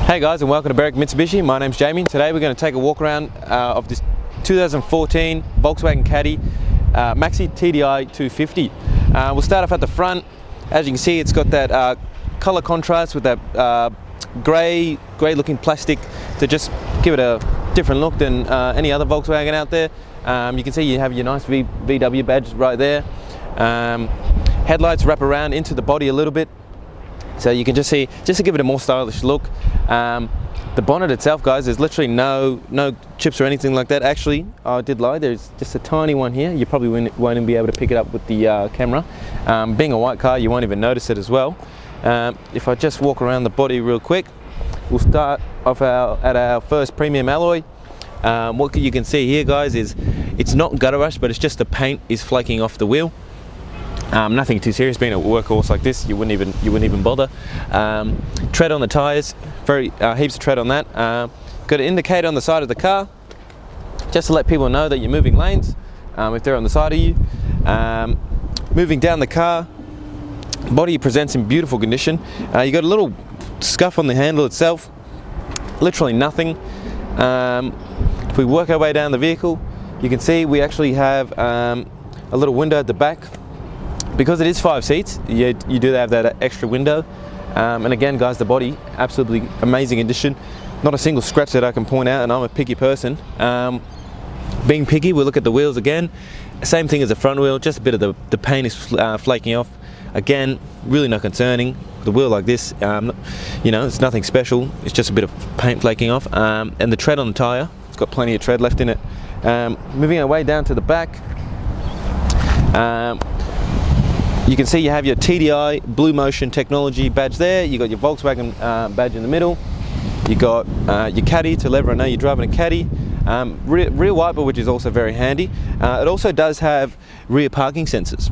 Hey guys, and welcome to Berwick Mitsubishi. My name's Jamie. Today we're going to take a walk around of this 2014 Volkswagen Caddy Maxi TDI 250. We'll start off at the front. As you can see, it's got that color contrast with that grey looking plastic to just give it a different look than any other Volkswagen out there. You can see you have your nice VW badge right there. Headlights wrap around into the body a little bit, so you can just see, just to give it a more stylish look. The bonnet itself, guys, there's literally no chips or anything like that. Actually, I did lie, there's just a tiny one here. You probably won't even be able to pick it up with the camera. Being a white car, you won't even notice it as well. If I just walk around the body real quick, we'll start off at our first premium alloy. What you can see here, guys, is it's not gutter rush, but it's just the paint is flaking off the wheel. Nothing too serious. Being a workhorse like this, you wouldn't even bother. Tread on the tyres, heaps of tread on that. Got an indicator on the side of the car, just to let people know that you're moving lanes if they're on the side of you. Moving down the car, body presents in beautiful condition. You got a little scuff on the handle itself, literally nothing. If we work our way down the vehicle, you can see we actually have a little window at the back. Because it is 5 seats, you do have that extra window. And again, guys, the body, absolutely amazing condition. Not a single scratch that I can point out, and I'm a picky person. Being picky, we'll look at the wheels again. Same thing as the front wheel, just a bit of the paint is flaking off. Again, really not concerning. The wheel like this, you know, it's nothing special. It's just a bit of paint flaking off. And the tread on the tyre, it's got plenty of tread left in it. Moving our way down to the back. You can see you have your TDI Blue Motion technology badge there. You got your Volkswagen badge in the middle. You got your Caddy to let everyone know you're driving a Caddy. Rear wiper, which is also very handy. It also does have rear parking sensors,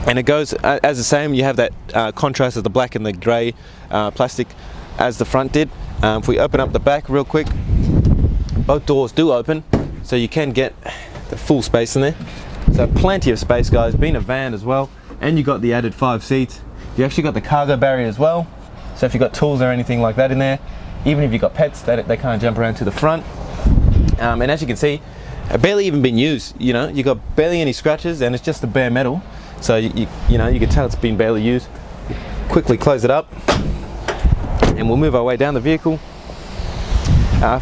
and it goes as the same. You have that contrast of the black and the grey plastic as the front did. If we open up the back real quick, both doors do open, so you can get the full space in there. So plenty of space, guys. Being a van as well. And you got the added 5 seats. You actually got the cargo barrier as well. So if you've got tools or anything like that in there, even if you've got pets, they can't jump around to the front. And as you can see, barely even been used. You know, you got barely any scratches, and it's just the bare metal. So you know, you can tell it's been barely used. Quickly close it up, and we'll move our way down the vehicle.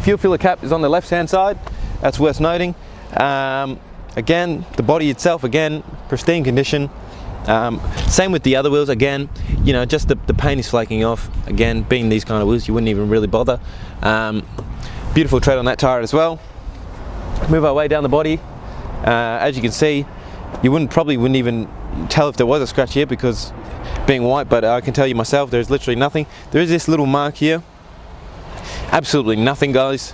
Fuel filler cap is on the left-hand side. That's worth noting. Again, the body itself, again, pristine condition. Same with the other wheels. Again, you know, just the paint is flaking off. Again, being these kind of wheels, you wouldn't even really bother. Beautiful tread on that tire as well. Move our way down the body. As you can see, you probably wouldn't even tell if there was a scratch here, because being white, but I can tell you myself, there's literally nothing. There is this little mark here. Absolutely nothing, guys.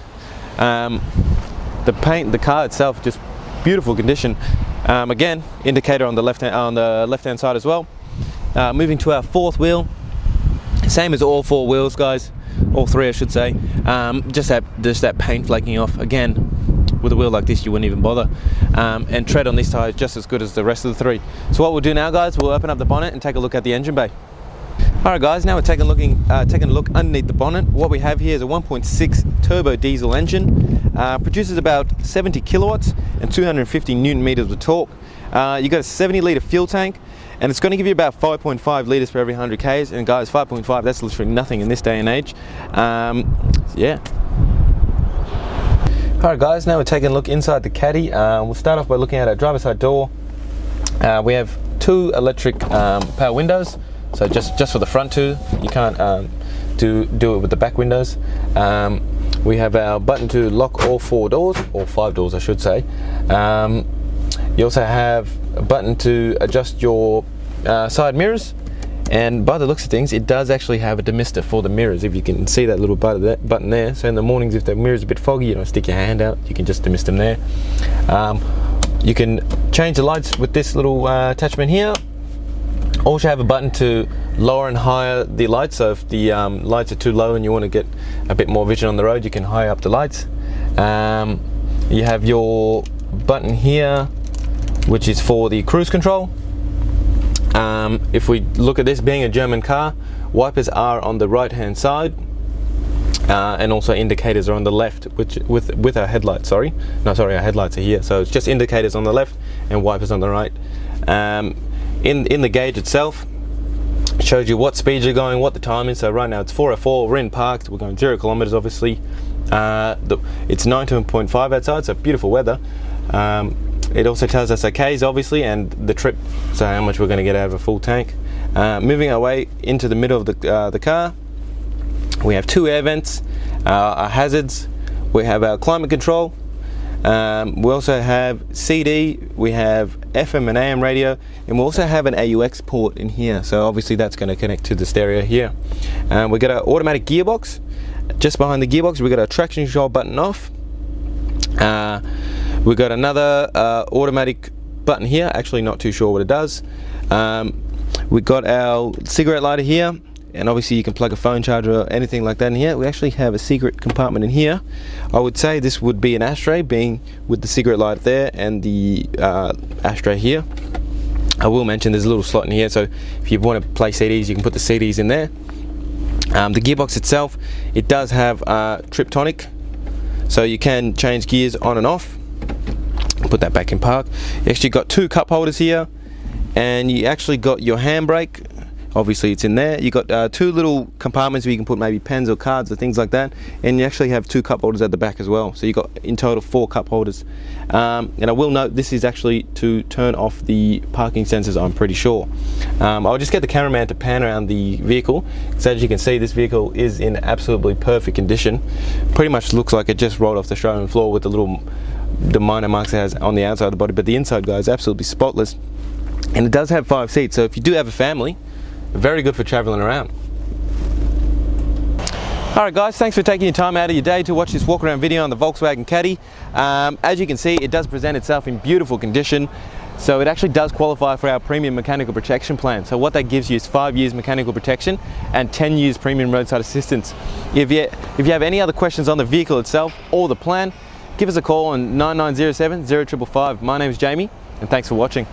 The paint, the car itself, just beautiful condition. Again, indicator on the left hand side as well. Moving to our fourth wheel, same as all 4 wheels, guys. All 3, I should say. Just that paint flaking off. Again, with a wheel like this, you wouldn't even bother. And tread on this tire is just as good as the rest of the 3. So what we'll do now, guys, we'll open up the bonnet and take a look at the engine bay. Alright, guys, now we're taking a look underneath the bonnet. What we have here is a 1.6 turbo diesel engine. Produces about 70 kilowatts and 250 newton meters of torque. You got a 70 litre fuel tank, and it's going to give you about 5.5 litres for every 100 k's. And guys, 5.5, that's literally nothing in this day and age. Yeah. Alright, guys, now we're taking a look inside the Caddy. We'll start off by looking at our driver's side door. We have 2 electric power windows. So just for the front 2, you can't do it with the back windows. We have our button to lock all 4 doors, or 5 doors I should say. You also have a button to adjust your side mirrors, and by the looks of things, it does actually have a demister for the mirrors, if you can see that little button there. So in the mornings, if the mirror's a bit foggy, you don't stick your hand out, you can just demist them there. You can change the lights with this little attachment here. Also have a button to lower and higher the lights, so if the lights are too low and you want to get a bit more vision on the road, you can higher up the lights. You have your button here, which is for the cruise control. If we look at this being a German car, wipers are on the right hand side. and also indicators are on the left, which with our headlights. Our headlights are here, so it's just indicators on the left and wipers on the right. In the gauge itself, it shows you what speed you're going, what the time is. So right now it's 4:04. We're in parked. We're going 0 kilometers, obviously. It's 19.5 outside, so beautiful weather. It also tells us our Ks, obviously, and the trip, so how much we're going to get out of a full tank. Moving our way into the middle of the car, we have 2 air vents, our hazards, we have our climate control, we also have CD, we have FM and AM radio, and we also have an AUX port in here, so obviously that's going to connect to the stereo here. We got our automatic gearbox. Just behind the gearbox we got our traction control button off. We got another automatic button here, actually not too sure what it does. We got our cigarette lighter here, and obviously you can plug a phone charger or anything like that in here. We actually have a secret compartment in here. I would say this would be an ashtray, being with the cigarette lighter there and the ashtray here. I will mention there's a little slot in here, so if you want to play CDs, you can put the CDs in there. The gearbox itself, it does have Triptonic, so you can change gears on and off. Put that back in park. You actually got 2 cup holders here, and you actually got your handbrake. Obviously it's in there. You got 2 little compartments where you can put maybe pens or cards or things like that, and you actually have 2 cup holders at the back as well, so you got in total 4 cup holders. And I will note this is actually to turn off the parking sensors, I'm pretty sure. I'll just get the cameraman to pan around the vehicle, because as you can see, this vehicle is in absolutely perfect condition. Pretty much looks like it just rolled off the showroom floor with the minor marks it has on the outside of the body, but the inside, guys, absolutely spotless. And it does have 5 seats, so if you do have a family, very good for traveling around. Alright guys, thanks for taking your time out of your day to watch this walk around video on the Volkswagen Caddy. As you can see, it does present itself in beautiful condition, so it actually does qualify for our premium mechanical protection plan. So what that gives you is 5 years mechanical protection and 10 years premium roadside assistance. If you have any other questions on the vehicle itself or the plan, give us a call on 9907 0555. My name is Jamie, and thanks for watching.